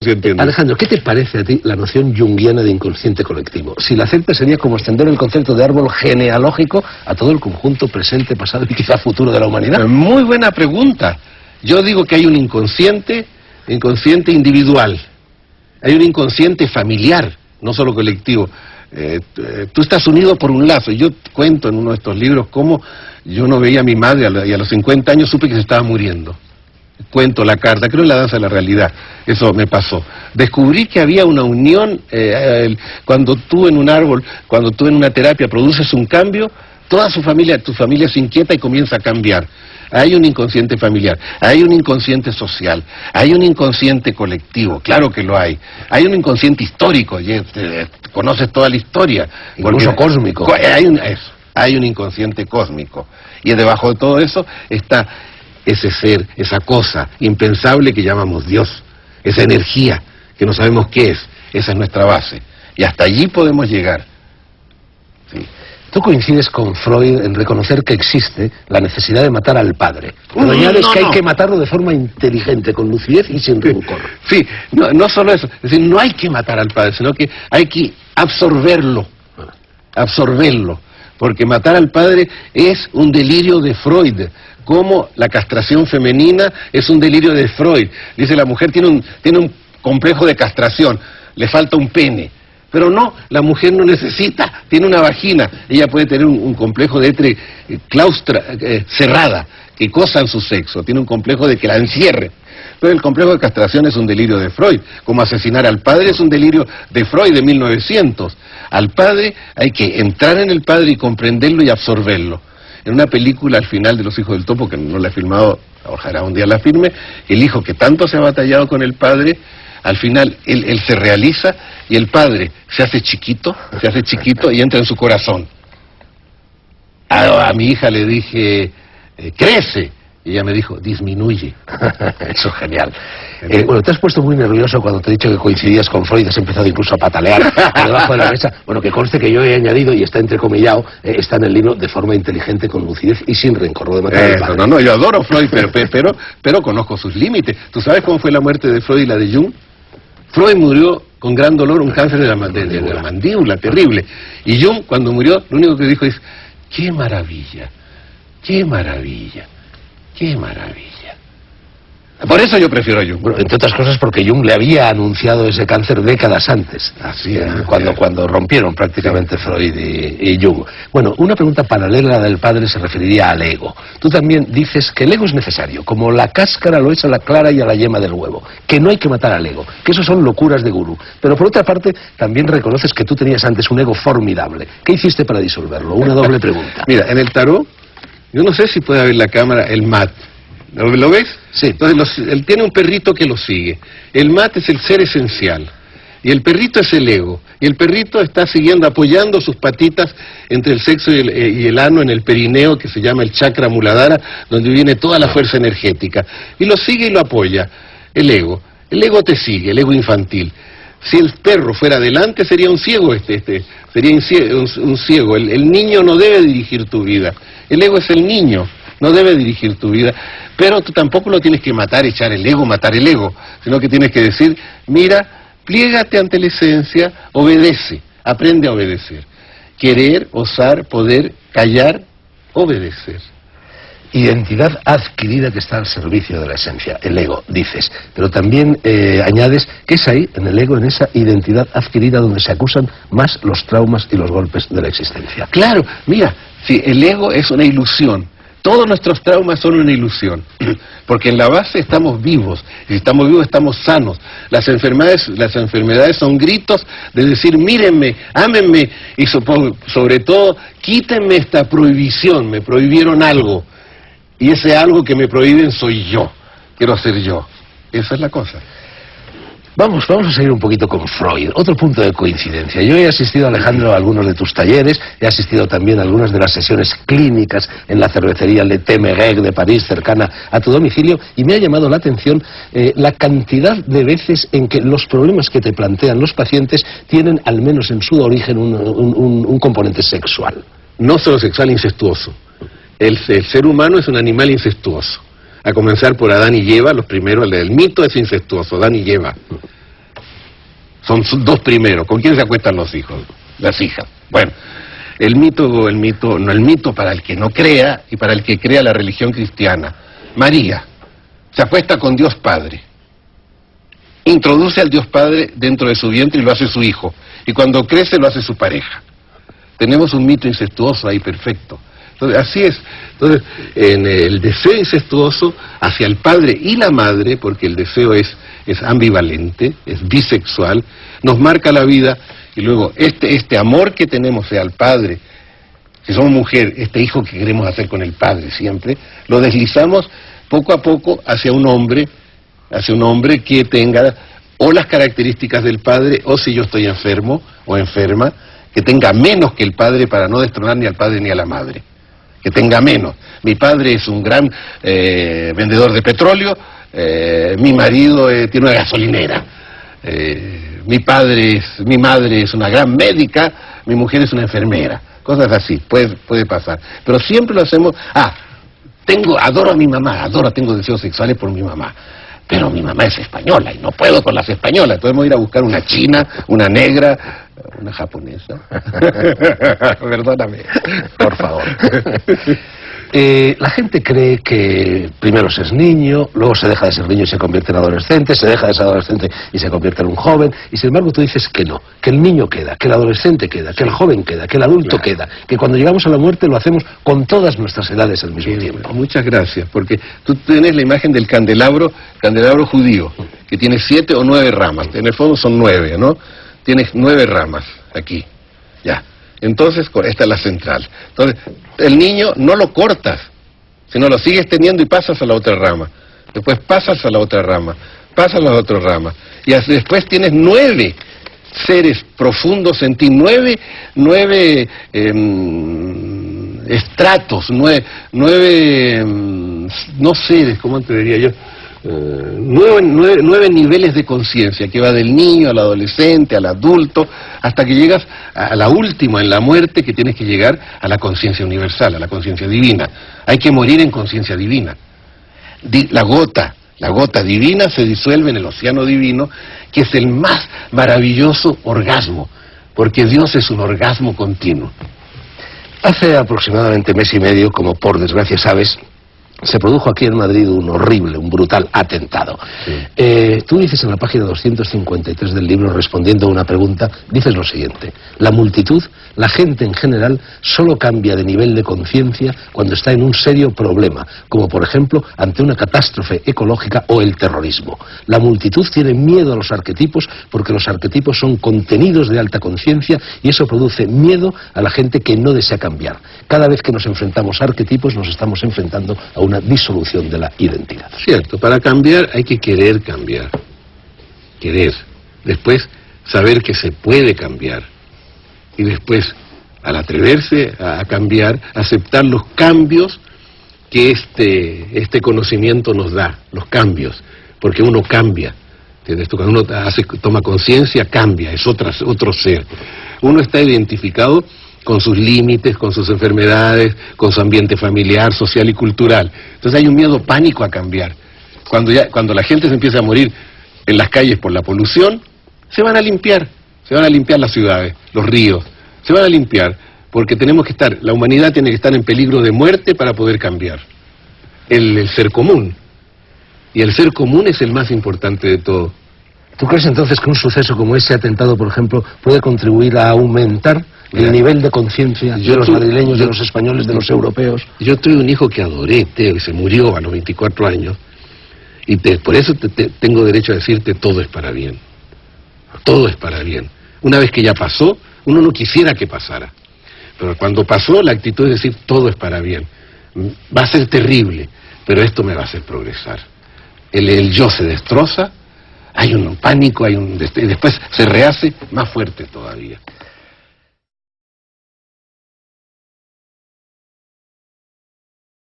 sí entiendo. Alejandro, ¿qué te parece a ti la noción junguiana de inconsciente colectivo? Si la aceptas sería como extender el concepto de árbol genealógico a todo el conjunto presente, pasado y quizá futuro de la humanidad. Muy buena pregunta. Yo digo que hay un inconsciente individual. Hay un inconsciente familiar, no solo colectivo. Tú estás unido por un lazo. Yo cuento en uno de estos libros cómo yo no veía a mi madre y a los 50 años supe que se estaba muriendo. Cuento la carta, creo en la danza de la realidad. Eso me pasó. Descubrí que había una unión, cuando tú en un árbol, cuando tú en una terapia produces un cambio, toda tu familia se inquieta y comienza a cambiar. Hay un inconsciente familiar, hay un inconsciente social, hay un inconsciente colectivo, claro que lo hay. Hay un inconsciente histórico, conoces toda la historia. Incluso cósmico. Hay un inconsciente cósmico. Y debajo de todo eso está ese ser, esa cosa impensable que llamamos Dios, esa energía que no sabemos qué es, esa es nuestra base. Y hasta allí podemos llegar. Sí. Tú coincides con Freud en reconocer que existe la necesidad de matar al padre. Pero añades que hay que matarlo de forma inteligente, con lucidez y sin rencor. Sí, no solo eso. Es decir, no hay que matar al padre, sino que hay que absorberlo. Porque matar al padre es un delirio de Freud. Como la castración femenina es un delirio de Freud. Dice, la mujer tiene un complejo de castración, le falta un pene. Pero no, la mujer no necesita, tiene una vagina. Ella puede tener un complejo de cerrada, que cosa en su sexo. Tiene un complejo de que la encierre. Pero el complejo de castración es un delirio de Freud. Como asesinar al padre es un delirio de Freud de 1900. Al padre hay que entrar en el padre y comprenderlo y absorberlo. En una película al final de Los Hijos del Topo, que no la he filmado, ojalá un día la filme, el hijo que tanto se ha batallado con el padre, al final él se realiza y el padre se hace chiquito y entra en su corazón. A mi hija le dije, crece. Y ella me dijo, disminuye. Eso es genial. Bueno, te has puesto muy nervioso cuando te he dicho que coincidías con Freud, has empezado incluso a patalear por debajo de la mesa. Bueno, que conste que yo he añadido, y está entrecomillado, está en el libro, de forma inteligente, con lucidez y sin rencor. Lo de matar al padre. No, yo adoro Freud, pero conozco sus límites. ¿Tú sabes cómo fue la muerte de Freud y la de Jung? Freud murió con gran dolor, un cáncer de la mandíbula, terrible. Y Jung, cuando murió, lo único que dijo es, ¡qué maravilla! ¡Qué maravilla! ¡Qué maravilla! Por eso yo prefiero a Jung. Bueno, entre otras cosas porque Jung le había anunciado ese cáncer décadas antes. Así es. Cuando rompieron prácticamente Freud y Jung. Bueno, una pregunta paralela del padre se referiría al ego. Tú también dices que el ego es necesario, como la cáscara lo es a la clara y a la yema del huevo. Que no hay que matar al ego, que eso son locuras de gurú. Pero por otra parte, también reconoces que tú tenías antes un ego formidable. ¿Qué hiciste para disolverlo? Una doble pregunta. Mira, en el tarot, yo no sé si puede ver la cámara, el mat. ¿Lo ves? Sí. Entonces él tiene un perrito que lo sigue. El mat es el ser esencial. Y el perrito es el ego. Y el perrito está siguiendo, apoyando sus patitas entre el sexo y el ano en el perineo, que se llama el chakra muladhara, donde viene toda la fuerza energética. Y lo sigue y lo apoya. El ego. El ego te sigue, el ego infantil. Si el perro fuera adelante, sería un ciego sería un ciego. El niño no debe dirigir tu vida. El ego es el niño, no debe dirigir tu vida. Pero tú tampoco lo tienes que matar, echar el ego, matar el ego. Sino que tienes que decir, mira, pliégate ante la esencia, obedece, aprende a obedecer. Querer, osar, poder, callar, obedecer. Identidad adquirida que está al servicio de la esencia, el ego, dices. Pero también añades que es ahí, en el ego, en esa identidad adquirida, donde se acusan más los traumas y los golpes de la existencia. Claro, mira, sí, el ego es una ilusión. Todos nuestros traumas son una ilusión, porque en la base estamos vivos, y si estamos vivos estamos sanos. Las enfermedades son gritos de decir, mírenme, ámenme, y sobre todo, quítenme esta prohibición, me prohibieron algo, y ese algo que me prohíben soy yo, quiero ser yo. Esa es la cosa. Vamos a seguir un poquito con Freud. Otro punto de coincidencia. Yo he asistido, Alejandro, a algunos de tus talleres, he asistido también a algunas de las sesiones clínicas en la cervecería Le Temerec de París, cercana a tu domicilio, y me ha llamado la atención la cantidad de veces en que los problemas que te plantean los pacientes tienen, al menos en su origen, un componente sexual. No solo sexual, incestuoso. El ser humano es un animal incestuoso. A comenzar por Adán y Eva, los primeros, el mito es incestuoso, Adán y Eva. Son dos primeros. ¿Con quién se acuestan los hijos? Las hijas. Bueno, el mito para el que no crea y para el que crea la religión cristiana. María se acuesta con Dios Padre. Introduce al Dios Padre dentro de su vientre y lo hace su hijo. Y cuando crece lo hace su pareja. Tenemos un mito incestuoso ahí perfecto. Entonces, así es. Entonces, en el deseo incestuoso hacia el padre y la madre, porque el deseo es ambivalente, es bisexual, nos marca la vida, y luego este amor que tenemos hacia el padre, si somos mujer, este hijo que queremos hacer con el padre siempre, lo deslizamos poco a poco hacia un hombre que tenga o las características del padre, o si yo estoy enfermo o enferma, que tenga menos que el padre para no destronar ni al padre ni a la madre. Que tenga menos. Mi padre es un gran vendedor de petróleo, mi marido tiene una gasolinera, mi madre es una gran médica, mi mujer es una enfermera, cosas así, puede pasar. Pero siempre lo hacemos, adoro a mi mamá, tengo deseos sexuales por mi mamá. Pero mi mamá es española y no puedo con las españolas, entonces voy a ir a buscar una china, una negra, una japonesa. Perdóname, por favor. La gente cree que primero se es niño, luego se deja de ser niño y se convierte en adolescente, se deja de ser adolescente y se convierte en un joven, y sin embargo tú dices que no, que el niño queda, que el adolescente queda, que el joven queda, que el adulto queda, que cuando llegamos a la muerte lo hacemos con todas nuestras edades al mismo tiempo. Muchas gracias, porque tú tienes la imagen del candelabro judío, que tiene 7 o 9 ramas, en el fondo son 9, ¿no? Tienes 9 ramas aquí, ya. Entonces, esta es la central. Entonces, el niño no lo cortas, sino lo sigues teniendo y pasas a la otra rama. Después pasas a la otra rama, pasas a la otra rama. Y después tienes 9 seres profundos en ti, 9 estratos, 9 no seres, ¿cómo te diría yo? 9 niveles de conciencia, que va del niño al adolescente, al adulto, hasta que llegas a la última, en la muerte, que tienes que llegar a la conciencia universal, a la conciencia divina. Hay que morir en conciencia divina. La gota divina se disuelve en el océano divino, que es el más maravilloso orgasmo, porque Dios es un orgasmo continuo. Hace aproximadamente mes y medio, como por desgracia sabes, se produjo aquí en Madrid un brutal atentado. Sí. Tú dices en la página 253 del libro, respondiendo a una pregunta, dices lo siguiente: la multitud, la gente en general, solo cambia de nivel de conciencia cuando está en un serio problema, como por ejemplo ante una catástrofe ecológica o el terrorismo. La multitud tiene miedo a los arquetipos porque los arquetipos son contenidos de alta conciencia y eso produce miedo a la gente que no desea cambiar. Cada vez que nos enfrentamos a arquetipos nos estamos enfrentando a una disolución de la identidad. Cierto, para cambiar hay que querer cambiar. Querer. Después, saber que se puede cambiar. Y después, al atreverse a cambiar, aceptar los cambios que este conocimiento nos da, los cambios, porque uno cambia. ¿Entiendes? Cuando uno toma conciencia, cambia, es otro ser. Uno está identificado con sus límites, con sus enfermedades, con su ambiente familiar, social y cultural. Entonces hay un miedo pánico a cambiar. Cuando la gente se empieza a morir en las calles por la polución, se van a limpiar las ciudades, los ríos, se van a limpiar, porque la humanidad tiene que estar en peligro de muerte para poder cambiar. El ser común. Y el ser común es el más importante de todo. ¿Tú crees entonces que un suceso como ese atentado, por ejemplo, puede contribuir a aumentar el nivel de conciencia de los madrileños, de los españoles, de los europeos? Yo tuve un hijo que adoré, Teo, y se murió a los 24 años. Y por eso tengo derecho a decirte, todo es para bien. Todo es para bien. Una vez que ya pasó, uno no quisiera que pasara. Pero cuando pasó, la actitud es decir, todo es para bien. Va a ser terrible, pero esto me va a hacer progresar. El yo se destroza, hay un pánico, y después se rehace más fuerte todavía.